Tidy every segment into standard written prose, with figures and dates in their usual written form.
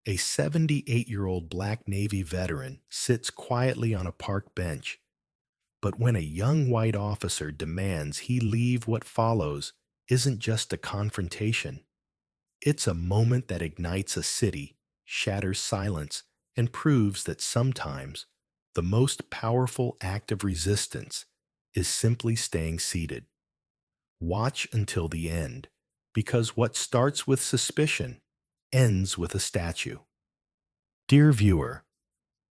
A 78-year-old black Navy veteran sits quietly on a park bench, but when a young white officer demands he leave, what follows isn't just a confrontation. It's a moment that ignites a city, shatters silence, and proves that sometimes the most powerful act of resistance is simply staying seated. Watch until the end, because what starts with suspicion ends with a statue. Dear viewer,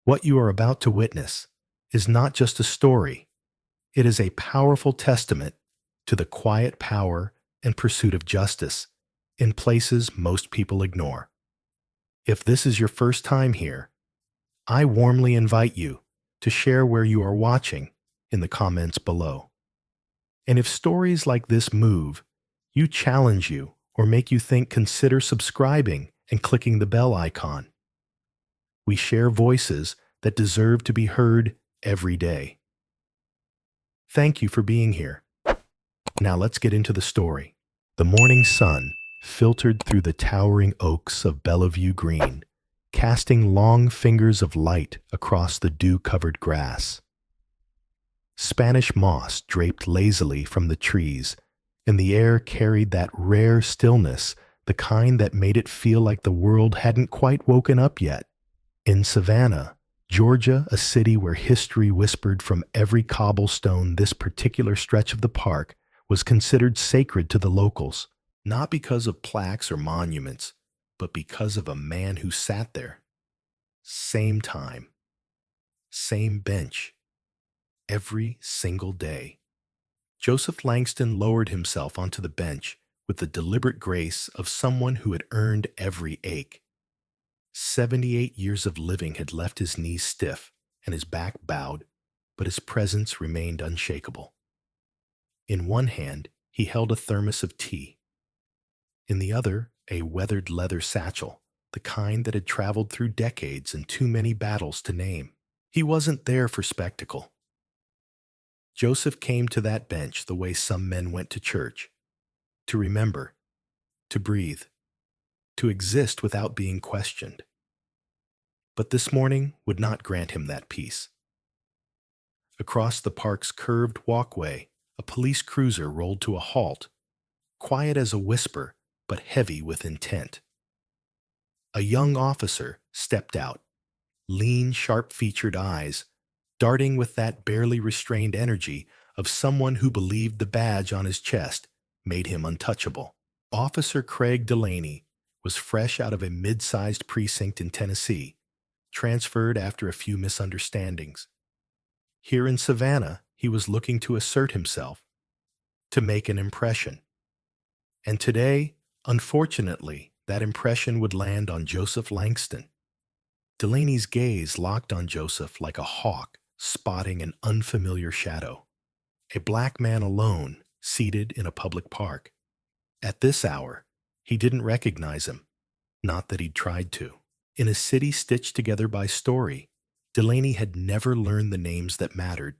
what you are about to witness is not just a story, it is a powerful testament to the quiet power and pursuit of justice in places most people ignore. If this is your first time here, I warmly invite you to share where you are watching in the comments below. And if stories like this move you, challenge you, or make you think, consider subscribing and clicking the bell icon. We share voices that deserve to be heard every day. Thank you for being here. Now let's get into the story. The morning sun filtered through the towering oaks of Bellevue Green, casting long fingers of light across the dew-covered grass. Spanish moss draped lazily from the trees, and the air carried that rare stillness, the kind that made it feel like the world hadn't quite woken up yet. In Savannah, Georgia, a city where history whispered from every cobblestone, this particular stretch of the park was considered sacred to the locals, not because of plaques or monuments, but because of a man who sat there. Same time, same bench, every single day. Joseph Langston lowered himself onto the bench with the deliberate grace of someone who had earned every ache. 78 years of living had left his knees stiff and his back bowed, but his presence remained unshakable. In one hand, he held a thermos of tea. In the other, a weathered leather satchel, the kind that had traveled through decades and too many battles to name. He wasn't there for spectacle. Joseph came to that bench the way some men went to church, to remember, to breathe, to exist without being questioned. But this morning would not grant him that peace. Across the park's curved walkway, a police cruiser rolled to a halt, quiet as a whisper, but heavy with intent. A young officer stepped out, lean, sharp-featured eyes darting with that barely restrained energy of someone who believed the badge on his chest made him untouchable. Officer Craig Delaney was fresh out of a mid-sized precinct in Tennessee, transferred after a few misunderstandings. Here in Savannah, he was looking to assert himself, to make an impression. And today, unfortunately, that impression would land on Joseph Langston. Delaney's gaze locked on Joseph like a hawk spotting an unfamiliar shadow. A black man alone, seated in a public park. At this hour, he didn't recognize him, not that he'd tried to. In a city stitched together by story, Delaney had never learned the names that mattered.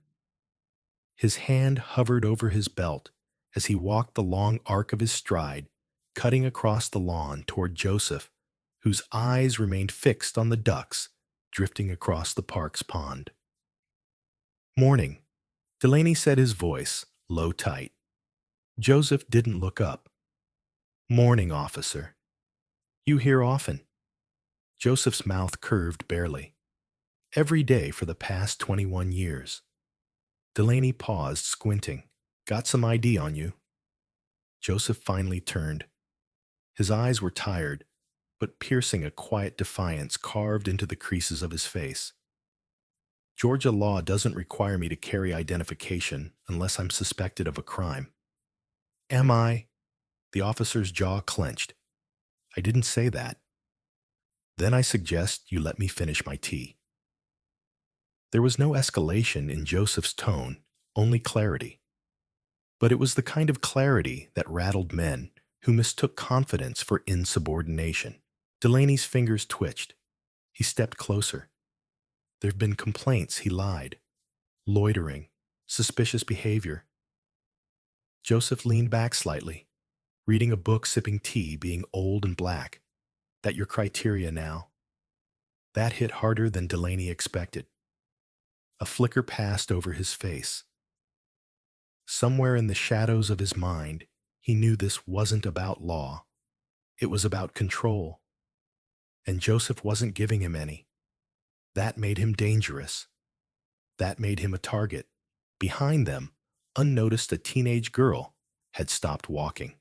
His hand hovered over his belt as he walked the long arc of his stride, cutting across the lawn toward Joseph, whose eyes remained fixed on the ducks drifting across the park's pond. Morning, Delaney said, his voice low tight. Joseph didn't look up. Morning, officer. You here often? Joseph's mouth curved barely. Every day for the past 21 years. Delaney paused, squinting. Got some ID on you? Joseph finally turned. His eyes were tired, but piercing, a quiet defiance carved into the creases of his face. Georgia law doesn't require me to carry identification unless I'm suspected of a crime. Am I? The officer's jaw clenched. I didn't say that. Then I suggest you let me finish my tea. There was no escalation in Joseph's tone, only clarity. But it was the kind of clarity that rattled men who mistook confidence for insubordination. Delaney's fingers twitched. He stepped closer. There've been complaints he lied. Loitering. Suspicious behavior. Joseph leaned back slightly, reading a book, sipping tea, being old and black. That your criteria now? That hit harder than Delaney expected. A flicker passed over his face. Somewhere in the shadows of his mind, he knew this wasn't about law. It was about control. And Joseph wasn't giving him any. That made him dangerous. That made him a target. Behind them, unnoticed, a teenage girl had stopped walking.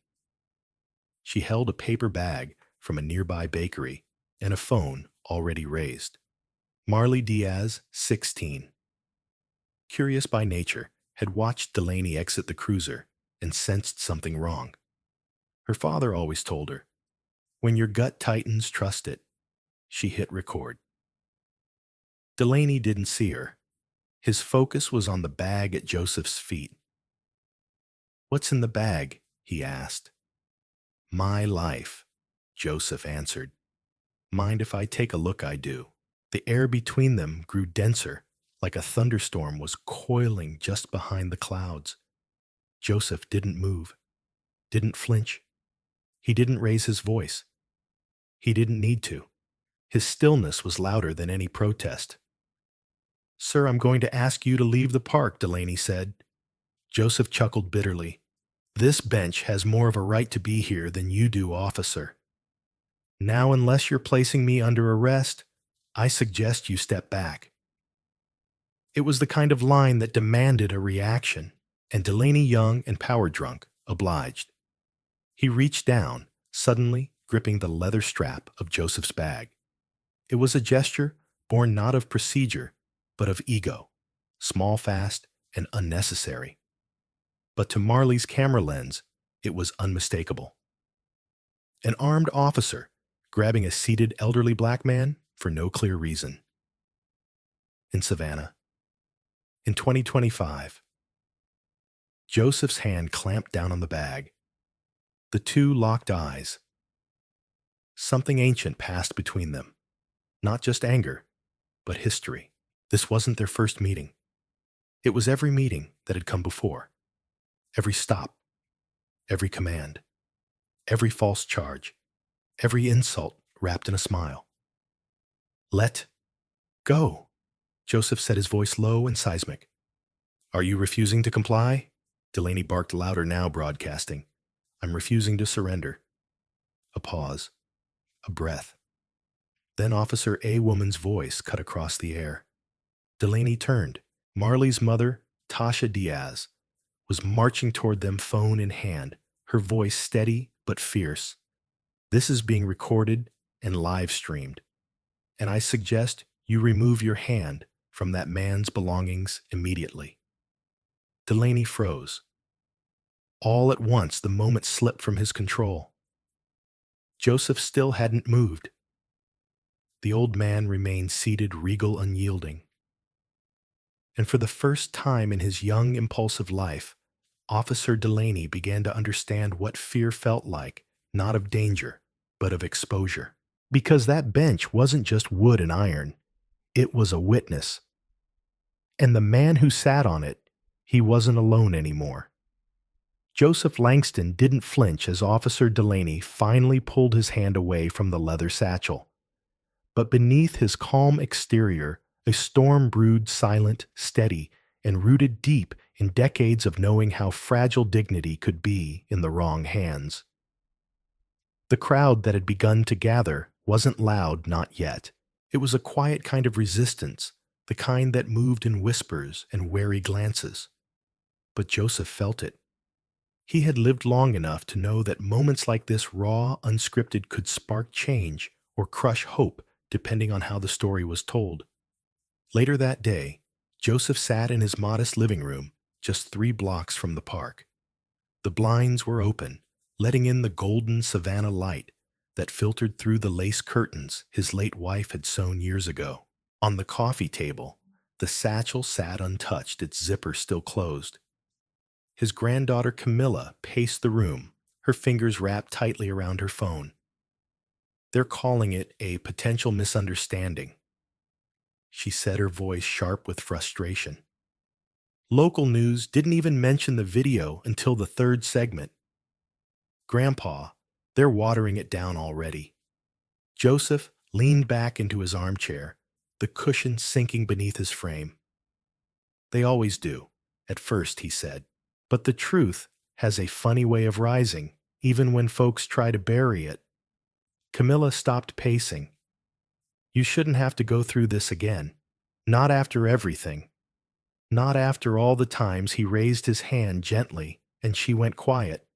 She held a paper bag from a nearby bakery and a phone already raised. Marley Diaz, 16. Curious by nature, had watched Delaney exit the cruiser and sensed something wrong. Her father always told her, "When your gut tightens, trust it." She hit record. Delaney didn't see her. His focus was on the bag at Joseph's feet. "What's in the bag?" he asked. "My life," Joseph answered. "Mind if I take a look?" "I do." The air between them grew denser, like a thunderstorm was coiling just behind the clouds. Joseph didn't move, didn't flinch. He didn't raise his voice. He didn't need to. His stillness was louder than any protest. "Sir, I'm going to ask you to leave the park," Delaney said. Joseph chuckled bitterly. "This bench has more of a right to be here than you do, officer. Now, unless you're placing me under arrest, I suggest you step back." It was the kind of line that demanded a reaction, and Delaney, young and power-drunk, obliged. He reached down, suddenly gripping the leather strap of Joseph's bag. It was a gesture born not of procedure, but of ego, small, fast, and unnecessary. But to Marley's camera lens, it was unmistakable. An armed officer grabbing a seated elderly black man for no clear reason. In Savannah, in 2025, Joseph's hand clamped down on the bag. The two locked eyes. Something ancient passed between them. Not just anger, but history. This wasn't their first meeting. It was every meeting that had come before. Every stop, every command, every false charge, every insult wrapped in a smile. "Let go," Joseph said, his voice low and seismic. "Are you refusing to comply?" Delaney barked louder now, broadcasting. "I'm refusing to surrender." A pause. A breath. Then Officer A woman's voice cut across the air. Delaney turned. Marley's mother, Tasha Diaz, was marching toward them, phone in hand, her voice steady but fierce. "This is being recorded and live streamed, and I suggest you remove your hand from that man's belongings immediately." Delaney froze. All at once, the moment slipped from his control. Joseph still hadn't moved. The old man remained seated, regal, unyielding. And for the first time in his young, impulsive life, Officer Delaney began to understand what fear felt like, not of danger, but of exposure. Because that bench wasn't just wood and iron, it was a witness. And the man who sat on it, he wasn't alone anymore. Joseph Langston didn't flinch as Officer Delaney finally pulled his hand away from the leather satchel. But beneath his calm exterior, a storm brewed, silent, steady, and rooted deep in decades of knowing how fragile dignity could be in the wrong hands. The crowd that had begun to gather wasn't loud, not yet. It was a quiet kind of resistance, the kind that moved in whispers and wary glances. But Joseph felt it. He had lived long enough to know that moments like this, raw, unscripted, could spark change or crush hope, depending on how the story was told. Later that day, Joseph sat in his modest living room, just 3 blocks from the park. The blinds were open, letting in the golden Savannah light that filtered through the lace curtains his late wife had sewn years ago. On the coffee table, the satchel sat untouched, its zipper still closed. His granddaughter Camilla paced the room, her fingers wrapped tightly around her phone. "They're calling it a potential misunderstanding," she said, her voice sharp with frustration. "Local news didn't even mention the video until the 3rd segment. Grandpa, they're watering it down already." Joseph leaned back into his armchair, the cushion sinking beneath his frame. They always do, at first, he said. But the truth has a funny way of rising, even when folks try to bury it. Camilla stopped pacing. You shouldn't have to go through this again. Not after everything. Not after all the times he raised his hand gently and she went quiet.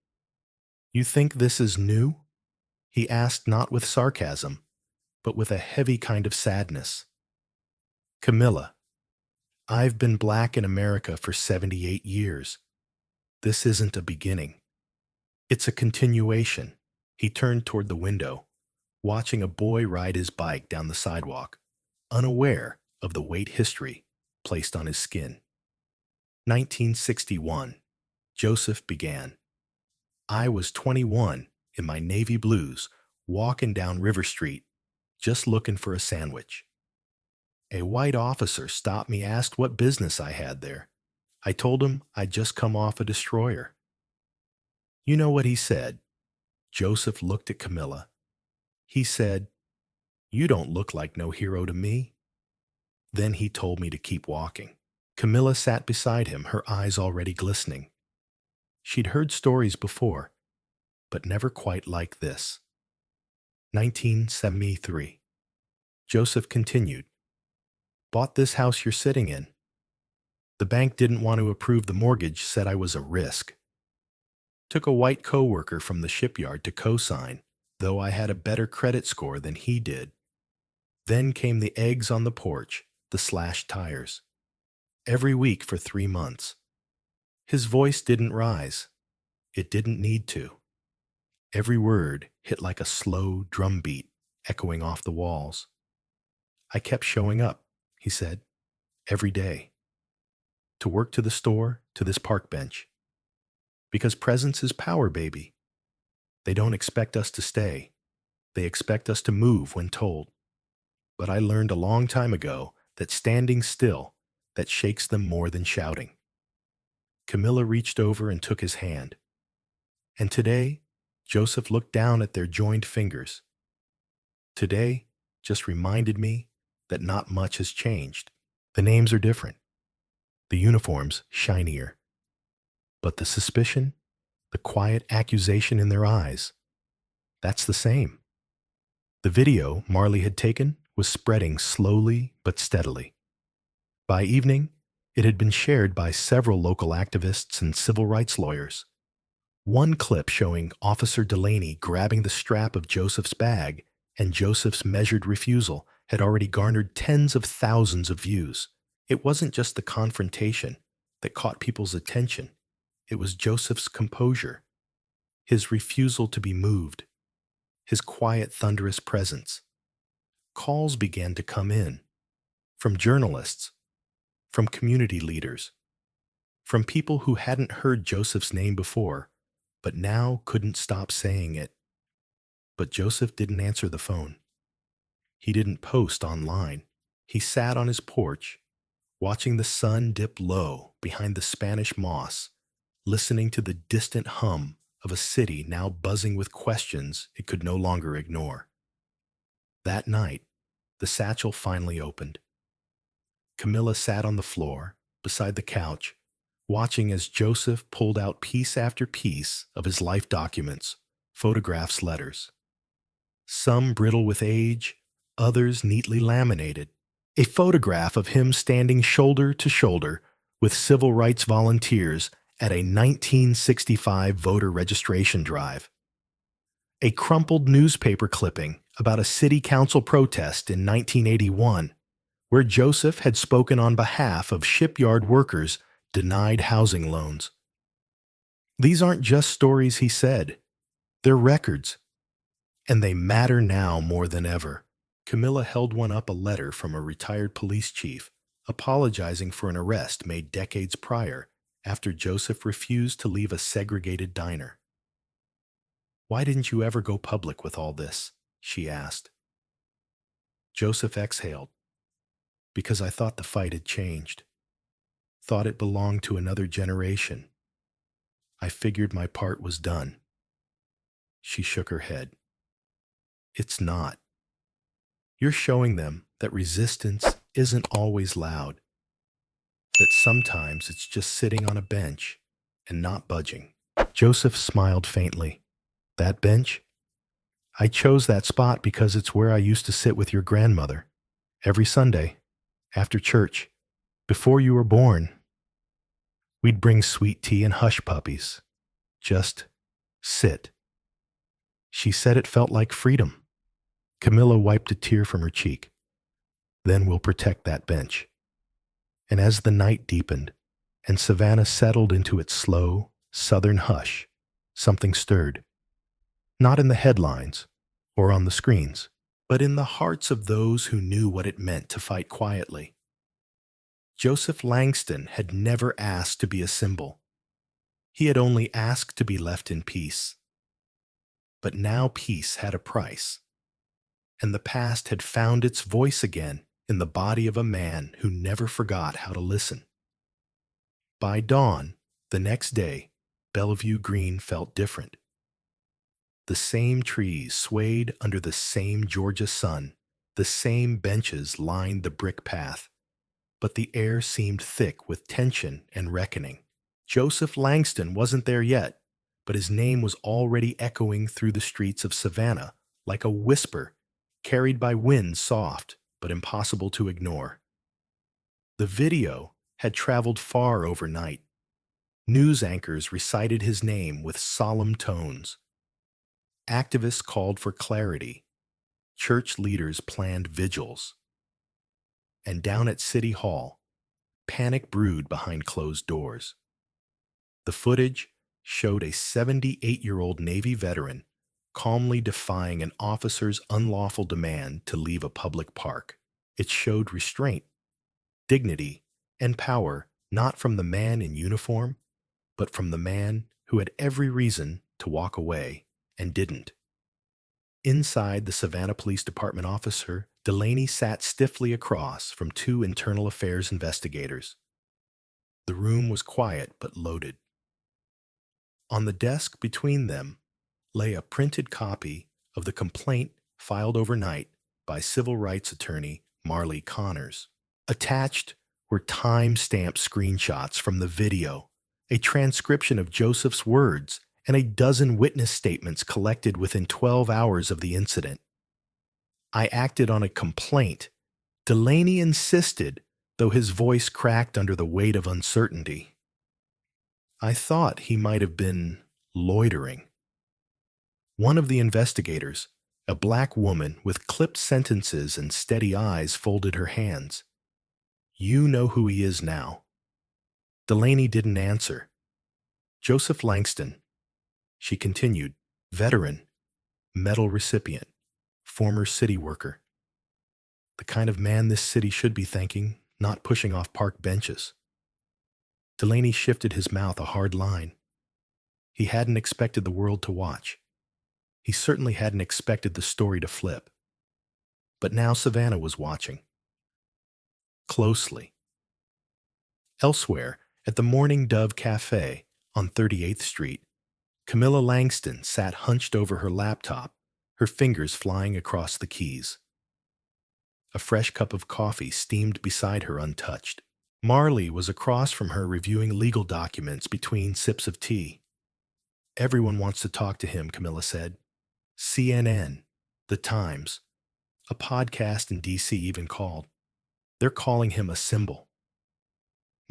You think this is new? He asked, not with sarcasm, but with a heavy kind of sadness. Camilla, I've been black in America for 78 years. This isn't a beginning. It's a continuation. He turned toward the window, watching a boy ride his bike down the sidewalk, unaware of the weight history placed on his skin. 1961. Joseph began. I was 21 in my navy blues, walking down River Street, just looking for a sandwich. A white officer stopped me, asked what business I had there. I told him I'd just come off a destroyer. You know what he said? Joseph looked at Camilla. He said, "You don't look like no hero to me." Then he told me to keep walking. Camilla sat beside him, her eyes already glistening. She'd heard stories before, but never quite like this. 1973. Joseph continued. Bought this house you're sitting in. The bank didn't want to approve the mortgage, said I was a risk. Took a white coworker from the shipyard to co-sign, though I had a better credit score than he did. Then came the eggs on the porch, the slashed tires. Every week for 3 months. His voice didn't rise. It didn't need to. Every word hit like a slow drum beat echoing off the walls. I kept showing up, he said, every day. To work, to the store, to this park bench. Because presence is power, baby. They don't expect us to stay. They expect us to move when told. But I learned a long time ago that standing still, that shakes them more than shouting. Camilla reached over and took his hand. And today, Joseph looked down at their joined fingers. Today just reminded me that not much has changed. The names are different. The uniforms shinier. But the suspicion, the quiet accusation in their eyes, that's the same. The video Marley had taken was spreading slowly but steadily. By evening, it had been shared by several local activists and civil rights lawyers. One clip showing Officer Delaney grabbing the strap of Joseph's bag and Joseph's measured refusal had already garnered tens of thousands of views. It wasn't just the confrontation that caught people's attention. It was Joseph's composure, his refusal to be moved, his quiet, thunderous presence. Calls began to come in from journalists, from community leaders, from people who hadn't heard Joseph's name before, but now couldn't stop saying it. But Joseph didn't answer the phone. He didn't post online. He sat on his porch, watching the sun dip low behind the Spanish moss, listening to the distant hum of a city now buzzing with questions it could no longer ignore. That night, the satchel finally opened. Camilla sat on the floor, beside the couch, watching as Joseph pulled out piece after piece of his life documents, photographs, letters. Some brittle with age, others neatly laminated. A photograph of him standing shoulder to shoulder with civil rights volunteers at a 1965 voter registration drive. A crumpled newspaper clipping about a city council protest in 1981, where Joseph had spoken on behalf of shipyard workers denied housing loans. These aren't just stories, he said. They're records. And they matter now more than ever. Camilla held one up, a letter from a retired police chief, apologizing for an arrest made decades prior after Joseph refused to leave a segregated diner. Why didn't you ever go public with all this? She asked. Joseph exhaled. Because I thought the fight had changed. Thought it belonged to another generation. I figured my part was done. She shook her head. It's not. You're showing them that resistance isn't always loud, that sometimes it's just sitting on a bench and not budging. Joseph smiled faintly. That bench? I chose that spot because it's where I used to sit with your grandmother every Sunday after church. Before you were born, we'd bring sweet tea and hush puppies. Just sit. She said it felt like freedom. Camilla wiped a tear from her cheek. Then we'll protect that bench. And as the night deepened and Savannah settled into its slow, southern hush, something stirred. Not in the headlines or on the screens, but in the hearts of those who knew what it meant to fight quietly. Joseph Langston had never asked to be a symbol. He had only asked to be left in peace. But now peace had a price, and the past had found its voice again in the body of a man who never forgot how to listen. By dawn, the next day, Bellevue Green felt different. The same trees swayed under the same Georgia sun, the same benches lined the brick path, but the air seemed thick with tension and reckoning. Joseph Langston wasn't there yet, but his name was already echoing through the streets of Savannah like a whisper carried by winds soft but impossible to ignore. The video had traveled far overnight. News anchors recited his name with solemn tones. Activists called for clarity. Church leaders planned vigils. And down at City Hall, panic brewed behind closed doors. The footage showed a 78-year-old Navy veteran calmly defying an officer's unlawful demand to leave a public park. It showed restraint, dignity, and power not from the man in uniform, but from the man who had every reason to walk away and didn't. Inside the Savannah Police Department officer, Delaney sat stiffly across from two internal affairs investigators. The room was quiet but loaded. On the desk between them lay a printed copy of the complaint filed overnight by civil rights attorney Marley Connors. Attached were time-stamped screenshots from the video, a transcription of Joseph's words, and a dozen witness statements collected within 12 hours of the incident. I acted on a complaint, Delaney insisted, though his voice cracked under the weight of uncertainty. I thought he might have been loitering. One of the investigators, a black woman with clipped sentences and steady eyes, folded her hands. You know who he is now. Delaney didn't answer. Joseph Langston, she continued, veteran, medal recipient, former city worker. The kind of man this city should be thanking, not pushing off park benches. Delaney shifted his mouth a hard line. He hadn't expected the world to watch. He certainly hadn't expected the story to flip. But now Savannah was watching. Closely. Elsewhere, at the Morning Dove Cafe on 38th Street, Camilla Langston sat hunched over her laptop, her fingers flying across the keys. A fresh cup of coffee steamed beside her untouched. Marley was across from her reviewing legal documents between sips of tea. Everyone wants to talk to him, Camilla said. CNN, The Times, a podcast in D.C. even called. They're calling him a symbol.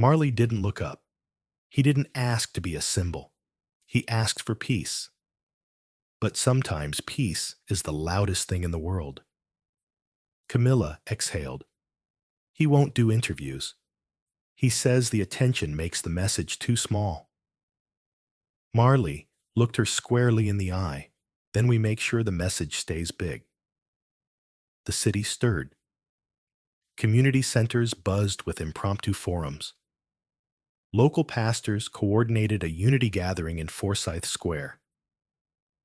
Marley didn't look up. He didn't ask to be a symbol. He asked for peace. But sometimes peace is the loudest thing in the world. Camilla exhaled. He won't do interviews. He says the attention makes the message too small. Marley looked her squarely in the eye. Then we make sure the message stays big. The city stirred. Community centers buzzed with impromptu forums. Local pastors coordinated a unity gathering in Forsyth Square.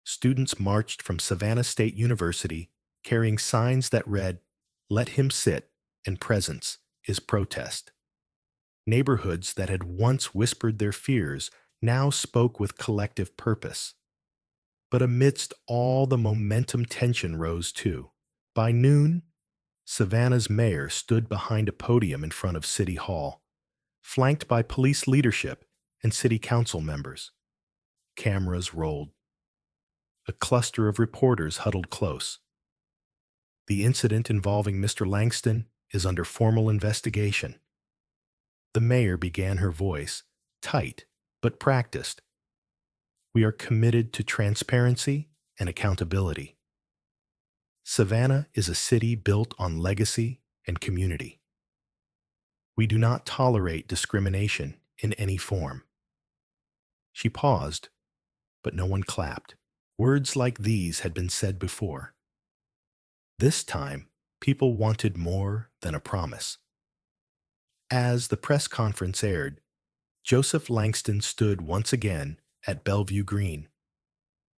Students marched from Savannah State University carrying signs that read, "Let him sit," and "Presence is protest." Neighborhoods that had once whispered their fears now spoke with collective purpose. But amidst all the momentum, tension rose too. By noon, Savannah's mayor stood behind a podium in front of City Hall, flanked by police leadership and city council members. Cameras rolled. A cluster of reporters huddled close. The incident involving Mr. Langston is under formal investigation. The mayor began her voice, tight but practiced. We are committed to transparency and accountability. Savannah is a city built on legacy and community. We do not tolerate discrimination in any form. She paused, but no one clapped. Words like these had been said before. This time, people wanted more than a promise. As the press conference aired, Joseph Langston stood once again at Bellevue Green.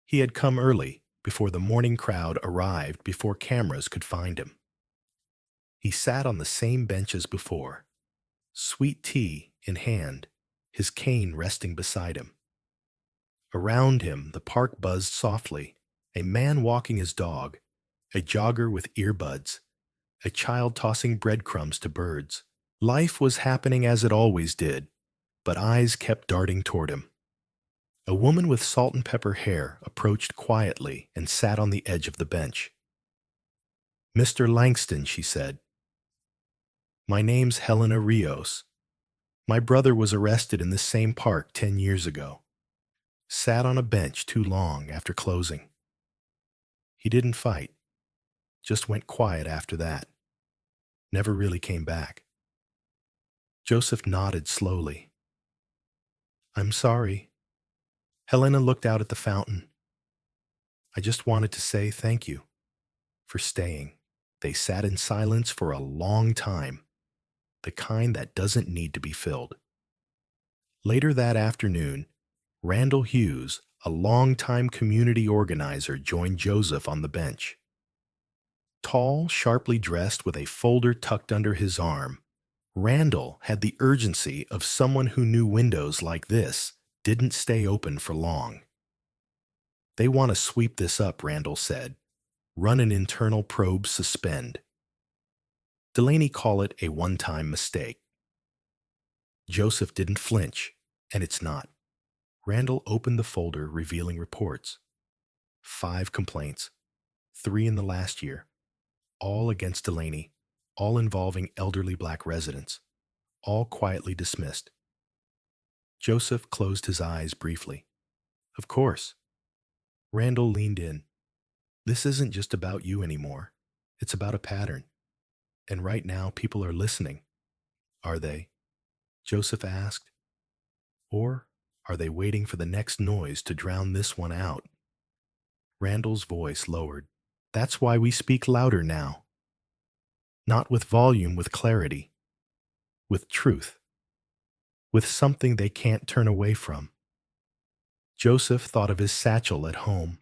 He had come early, before the morning crowd arrived, before cameras could find him. He sat on the same bench as before, sweet tea in hand, his cane resting beside him. Around him, the park buzzed softly, a man walking his dog, a jogger with earbuds, a child tossing breadcrumbs to birds. Life was happening as it always did, but eyes kept darting toward him. A woman with salt and pepper hair approached quietly and sat on the edge of the bench. "Mr. Langston," she said, "my name's Helena Rios. My brother was arrested in this same park 10 years ago. Sat on a bench too long after closing. He didn't fight, just went quiet after that. Never really came back." Joseph nodded slowly. "I'm sorry." Helena looked out at the fountain. "I just wanted to say thank you for staying." They sat in silence for a long time, the kind that doesn't need to be filled. Later that afternoon, Randall Hughes, a longtime community organizer, joined Joseph on the bench. Tall, sharply dressed with a folder tucked under his arm, Randall had the urgency of someone who knew windows like this didn't stay open for long. "They want to sweep this up," Randall said. "Run an internal probe, suspend." Delaney call it a one-time mistake. Joseph didn't flinch, and it's not. Randall opened the folder, revealing reports. 5 complaints, 3 in the last year, all against Delaney, all involving elderly black residents, all quietly dismissed. Joseph closed his eyes briefly. "Of course." Randall leaned in. "This isn't just about you anymore. It's about a pattern. And right now, people are listening." "Are they?" Joseph asked. "Or are they waiting for the next noise to drown this one out?" Randall's voice lowered. "That's why we speak louder now. Not with volume, with clarity. With truth. With something they can't turn away from." Joseph thought of his satchel at home,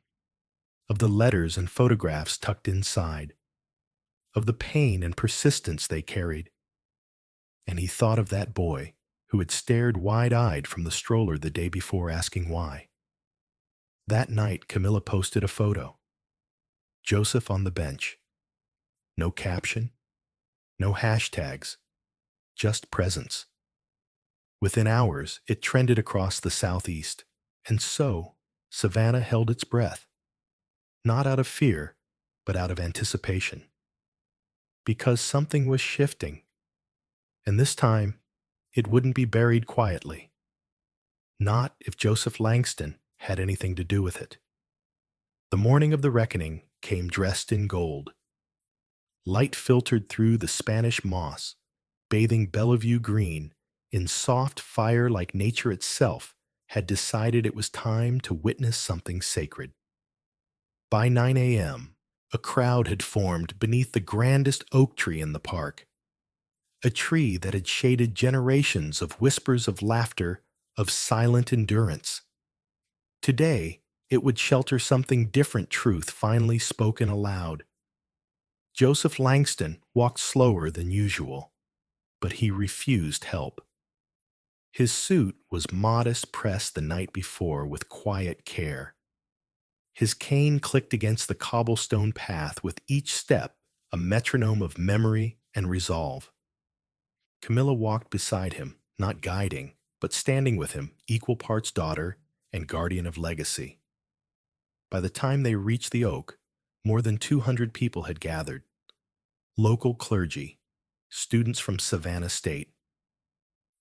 of the letters and photographs tucked inside, of the pain and persistence they carried. And he thought of that boy who had stared wide-eyed from the stroller the day before, asking why. That night, Camilla posted a photo. Joseph on the bench. No caption, no hashtags, just presence. Within hours, it trended across the southeast, and so Savannah held its breath, not out of fear, but out of anticipation. Because something was shifting, and this time, it wouldn't be buried quietly. Not if Joseph Langston had anything to do with it. The morning of the reckoning came dressed in gold. Light filtered through the Spanish moss, bathing Bellevue Green in soft fire like nature itself had decided it was time to witness something sacred. By 9 a.m., a crowd had formed beneath the grandest oak tree in the park, a tree that had shaded generations of whispers of laughter, of silent endurance. Today, it would shelter something different, truth finally spoken aloud. Joseph Langston walked slower than usual, but he refused help. His suit was modest pressed the night before with quiet care. His cane clicked against the cobblestone path with each step a metronome of memory and resolve. Camilla walked beside him, not guiding, but standing with him, equal parts daughter and guardian of legacy. By the time they reached the oak, more than 200 people had gathered. Local clergy, students from Savannah State,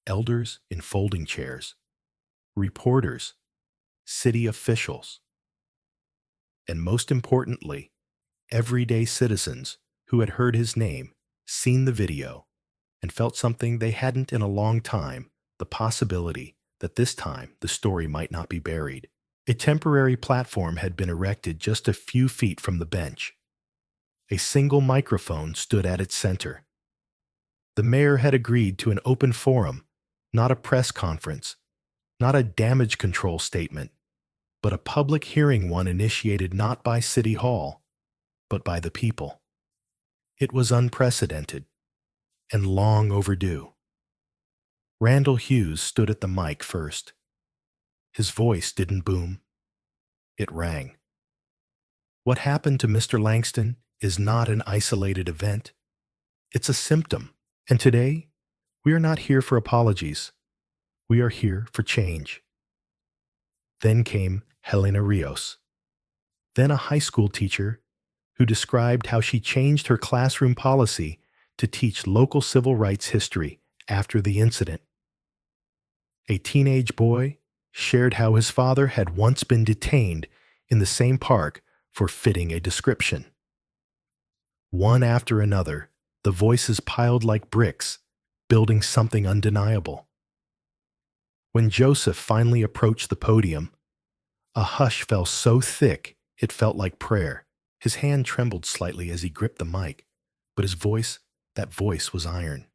elders in folding chairs, reporters, city officials, and most importantly, everyday citizens who had heard his name, seen the video, and felt something they hadn't in a long time, the possibility that this time the story might not be buried. A temporary platform had been erected just a few feet from the bench. A single microphone stood at its center. The mayor had agreed to an open forum, not a press conference, not a damage control statement, but a public hearing, one initiated not by City Hall, but by the people. It was unprecedented and long overdue. Randall Hughes stood at the mic first. His voice didn't boom. It rang. What happened to Mr. Langston is not an isolated event. It's a symptom. And today, we are not here for apologies. We are here for change. Then came Helena Rios, then a high school teacher who described how she changed her classroom policy to teach local civil rights history after the incident. A teenage boy shared how his father had once been detained in the same park for fitting a description. One after another, the voices piled like bricks, building something undeniable. When Joseph finally approached the podium, a hush fell so thick it felt like prayer. His hand trembled slightly as he gripped the mic, but his voice, that voice was iron.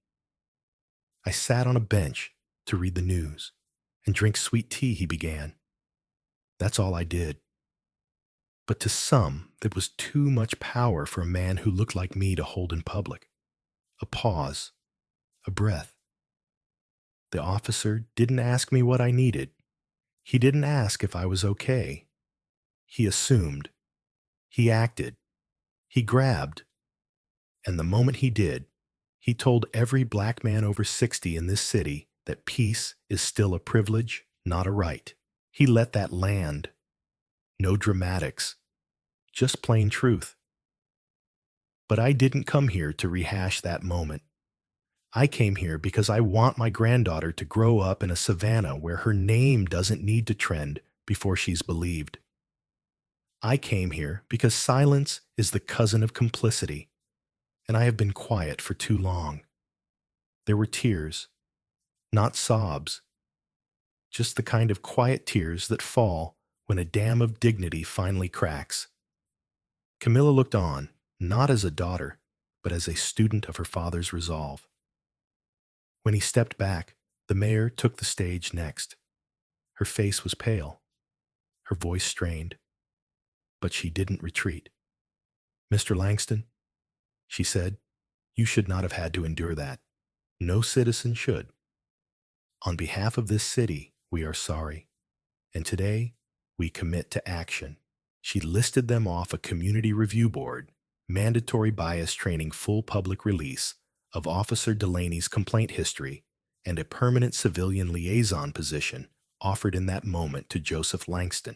I sat on a bench to read the news and drink sweet tea, he began. That's all I did. But to some, that was too much power for a man who looked like me to hold in public. A pause, a breath. The officer didn't ask me what I needed. He didn't ask if I was okay. He assumed. He acted. He grabbed. And the moment he did, he told every black man over 60 in this city that peace is still a privilege, not a right. He let that land. No dramatics. Just plain truth. But I didn't come here to rehash that moment. I came here because I want my granddaughter to grow up in a Savannah where her name doesn't need to trend before she's believed. I came here because silence is the cousin of complicity, and I have been quiet for too long. There were tears, not sobs, just the kind of quiet tears that fall when a dam of dignity finally cracks. Camilla looked on, not as a daughter, but as a student of her father's resolve. When he stepped back, the mayor took the stage next. Her face was pale, her voice strained, but she didn't retreat. Mr. Langston, she said, you should not have had to endure that. No citizen should. On behalf of this city, we are sorry. And today, we commit to action. She listed them off: a community review board, mandatory bias training, full public release of Officer Delaney's complaint history, and a permanent civilian liaison position offered in that moment to Joseph Langston.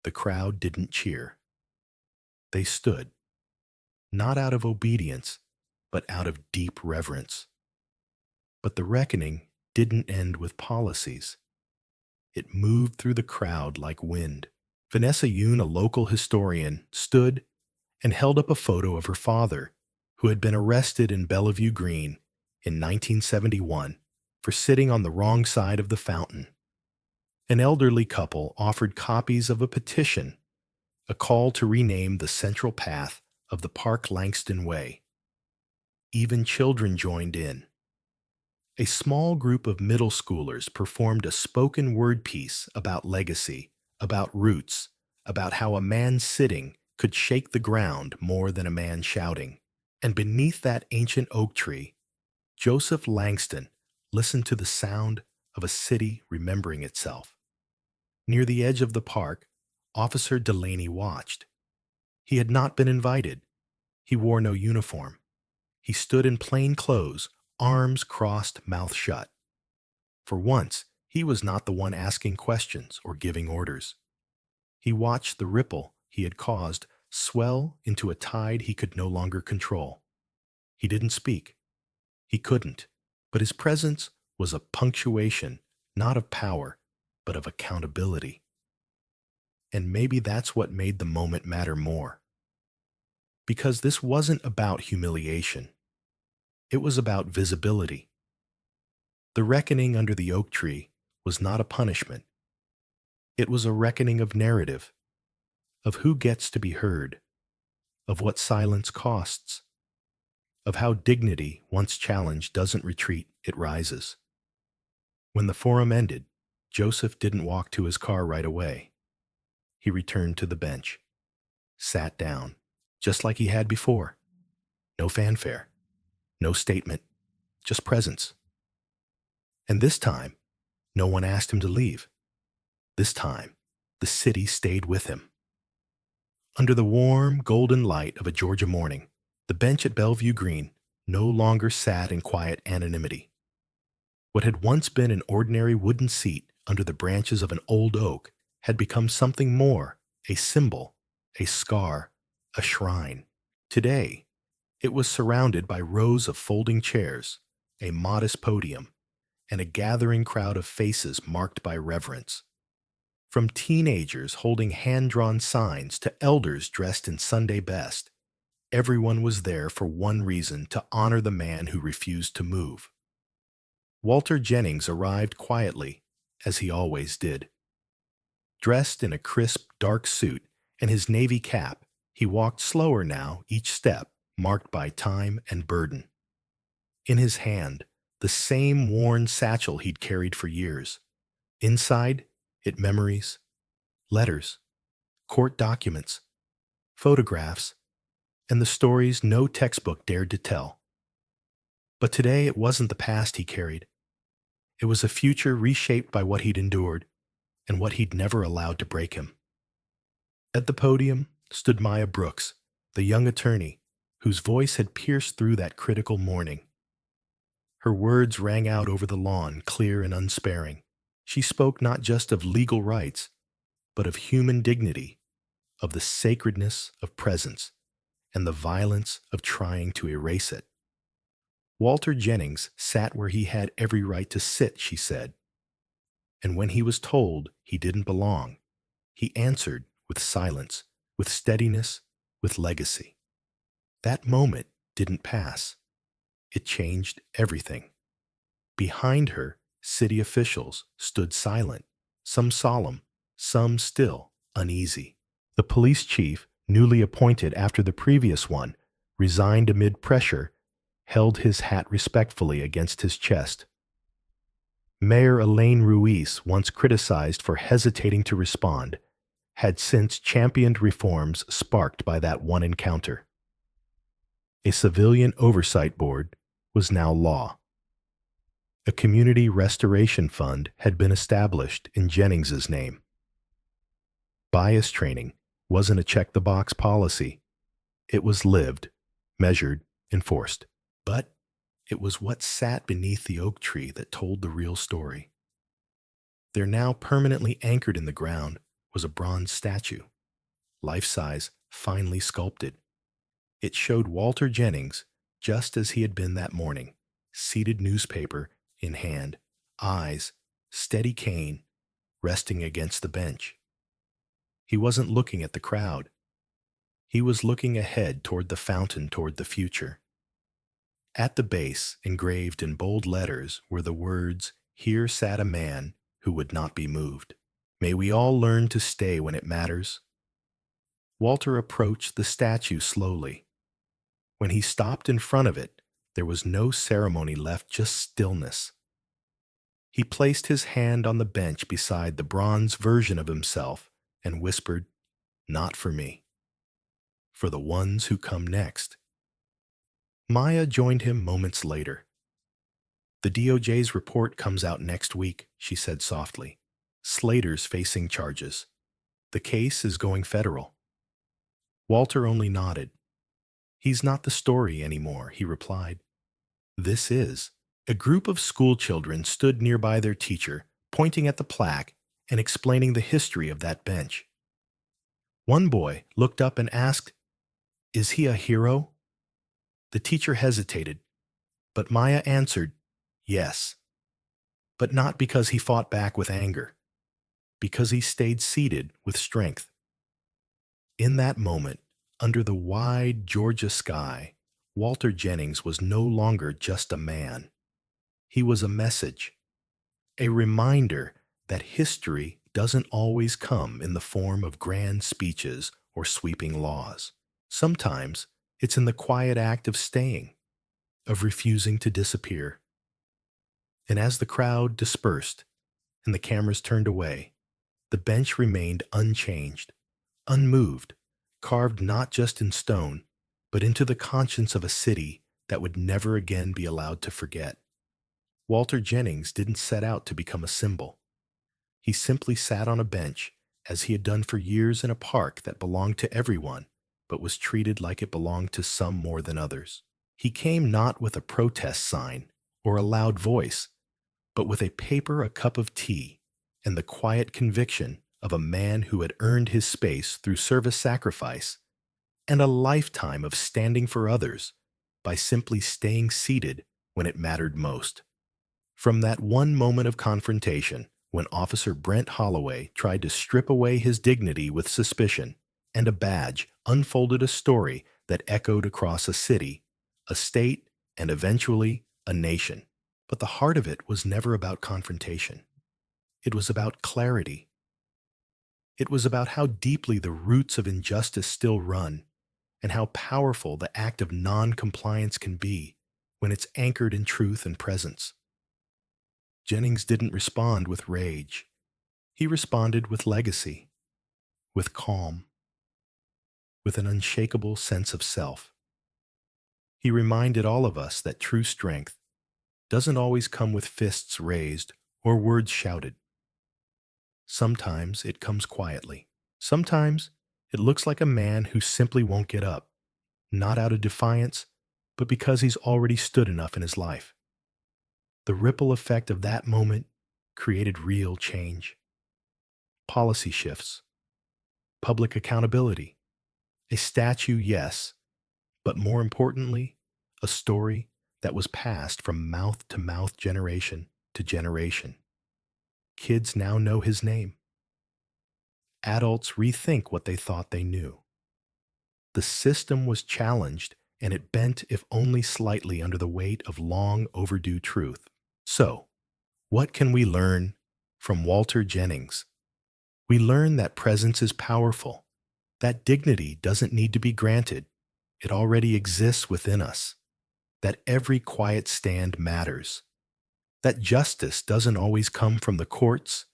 The crowd didn't cheer. They stood, not out of obedience, but out of deep reverence. But the reckoning didn't end with policies. It moved through the crowd like wind. Vanessa Yoon, a local historian, stood and held up a photo of her father, who had been arrested in Bellevue Green in 1971 for sitting on the wrong side of the fountain. An elderly couple offered copies of a petition, a call to rename the central path of the Park Langston Way. Even children joined in. A small group of middle schoolers performed a spoken word piece about legacy, about roots, about how a man sitting could shake the ground more than a man shouting. And beneath that ancient oak tree, Joseph Langston listened to the sound of a city remembering itself. Near the edge of the park, Officer Delaney watched. He had not been invited. He wore no uniform. He stood in plain clothes, arms crossed, mouth shut. For once, he was not the one asking questions or giving orders. He watched the ripple he had caused swell into a tide he could no longer control. He didn't speak. He couldn't. But his presence was a punctuation, not of power, but of accountability. And maybe that's what made the moment matter more. Because this wasn't about humiliation. It was about visibility. The reckoning under the oak tree was not a punishment. It was a reckoning of narrative, of who gets to be heard, of what silence costs, of how dignity, once challenged, doesn't retreat, it rises. When the forum ended, Joseph didn't walk to his car right away. He returned to the bench, sat down, just like he had before. No fanfare, no statement, just presence. And this time, no one asked him to leave. This time, the city stayed with him. Under the warm, golden light of a Georgia morning, the bench at Bellevue Green no longer sat in quiet anonymity. What had once been an ordinary wooden seat under the branches of an old oak had become something more, a symbol, a scar, a shrine. Today, it was surrounded by rows of folding chairs, a modest podium, and a gathering crowd of faces marked by reverence. From teenagers holding hand-drawn signs to elders dressed in Sunday best, everyone was there for one reason: to honor the man who refused to move. Walter Jennings arrived quietly, as he always did. Dressed in a crisp, dark suit and his navy cap, he walked slower now, each step marked by time and burden. In his hand, the same worn satchel he'd carried for years. Inside, it memories, letters, court documents, photographs, and the stories no textbook dared to tell. But today it wasn't the past he carried. It was a future reshaped by what he'd endured and what he'd never allowed to break him. At the podium stood Maya Brooks, the young attorney whose voice had pierced through that critical morning. Her words rang out over the lawn, clear and unsparing. She spoke not just of legal rights, but of human dignity, of the sacredness of presence, and the violence of trying to erase it. Walter Jennings sat where he had every right to sit, she said. And when he was told he didn't belong, he answered with silence, with steadiness, with legacy. That moment didn't pass. It changed everything. Behind her, city officials stood silent, some solemn, some still uneasy. The police chief, newly appointed after the previous one, resigned amid pressure, held his hat respectfully against his chest. Mayor Elaine Ruiz, once criticized for hesitating to respond, had since championed reforms sparked by that one encounter. A civilian oversight board was now law. A community restoration fund had been established in Jennings's name. Bias training wasn't a check-the-box policy. It was lived, measured, enforced. But it was what sat beneath the oak tree that told the real story. There, now permanently anchored in the ground, was a bronze statue, life-size, finely sculpted. It showed Walter Jennings just as he had been that morning, seated, newspaper in hand, eyes, steady cane, resting against the bench. He wasn't looking at the crowd. He was looking ahead toward the fountain, toward the future. At the base, engraved in bold letters, were the words, "Here sat a man who would not be moved." May we all learn to stay when it matters. Walter approached the statue slowly. When he stopped in front of it, there was no ceremony left, just stillness. He placed his hand on the bench beside the bronze version of himself and whispered, "Not for me. For the ones who come next." Maya joined him moments later. "The DOJ's report comes out next week," she said softly. "Slater's facing charges. The case is going federal." Walter only nodded. He's not the story anymore, he replied. This is. A group of school children stood nearby their teacher, pointing at the plaque and explaining the history of that bench. One boy looked up and asked, "Is he a hero?" The teacher hesitated, but Maya answered, "Yes." But not because he fought back with anger, because he stayed seated with strength. In that moment, under the wide Georgia sky, Walter Jennings was no longer just a man. He was a message, a reminder that history doesn't always come in the form of grand speeches or sweeping laws. Sometimes it's in the quiet act of staying, of refusing to disappear. And as the crowd dispersed and the cameras turned away, the bench remained unchanged, unmoved, carved not just in stone, but into the conscience of a city that would never again be allowed to forget. Walter Jennings didn't set out to become a symbol. He simply sat on a bench, as he had done for years in a park that belonged to everyone, but was treated like it belonged to some more than others. He came not with a protest sign or a loud voice, but with a paper, a cup of tea, and the quiet conviction of a man who had earned his space through service sacrifice and a lifetime of standing for others by simply staying seated when it mattered most. From that one moment of confrontation, when Officer Brent Holloway tried to strip away his dignity with suspicion, and a badge unfolded a story that echoed across a city, a state, and eventually a nation. But the heart of it was never about confrontation. It was about clarity. It was about how deeply the roots of injustice still run, and how powerful the act of non-compliance can be when it's anchored in truth and presence. Jennings didn't respond with rage. He responded with legacy, with calm, with an unshakable sense of self. He reminded all of us that true strength doesn't always come with fists raised or words shouted. Sometimes it comes quietly. Sometimes it looks like a man who simply won't get up, not out of defiance, but because he's already stood enough in his life. The ripple effect of that moment created real change. Policy shifts, public accountability, a statue, yes, but more importantly, a story that was passed from mouth to mouth, generation to generation. Kids now know his name. Adults rethink what they thought they knew. The system was challenged, and it bent, if only slightly, under the weight of long overdue truth. So, what can we learn from Walter Jennings? We learn that presence is powerful, that dignity doesn't need to be granted, it already exists within us, that every quiet stand matters, that justice doesn't always come from the courts,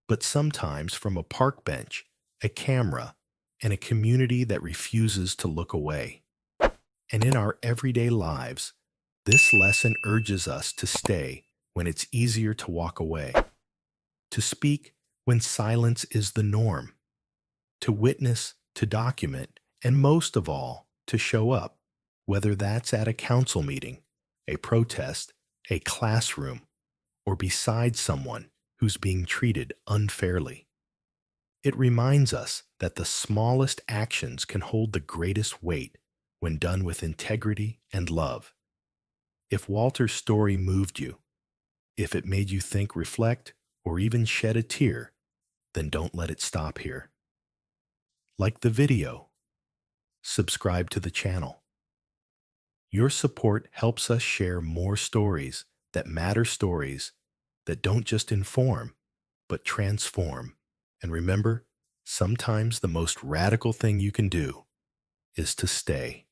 but sometimes from a park bench, a camera, and a community that refuses to look away. And in our everyday lives, this lesson urges us to stay when it's easier to walk away, to speak when silence is the norm, to witness, to document, and most of all, to show up, whether that's at a council meeting, a protest, a classroom, or beside someone who's being treated unfairly. It reminds us that the smallest actions can hold the greatest weight when done with integrity and love. If Walter's story moved you, if it made you think, reflect, or even shed a tear, then don't let it stop here. Like the video, subscribe to the channel. Your support helps us share more stories that matter, stories that don't just inform, but transform. And remember, sometimes the most radical thing you can do is to stay.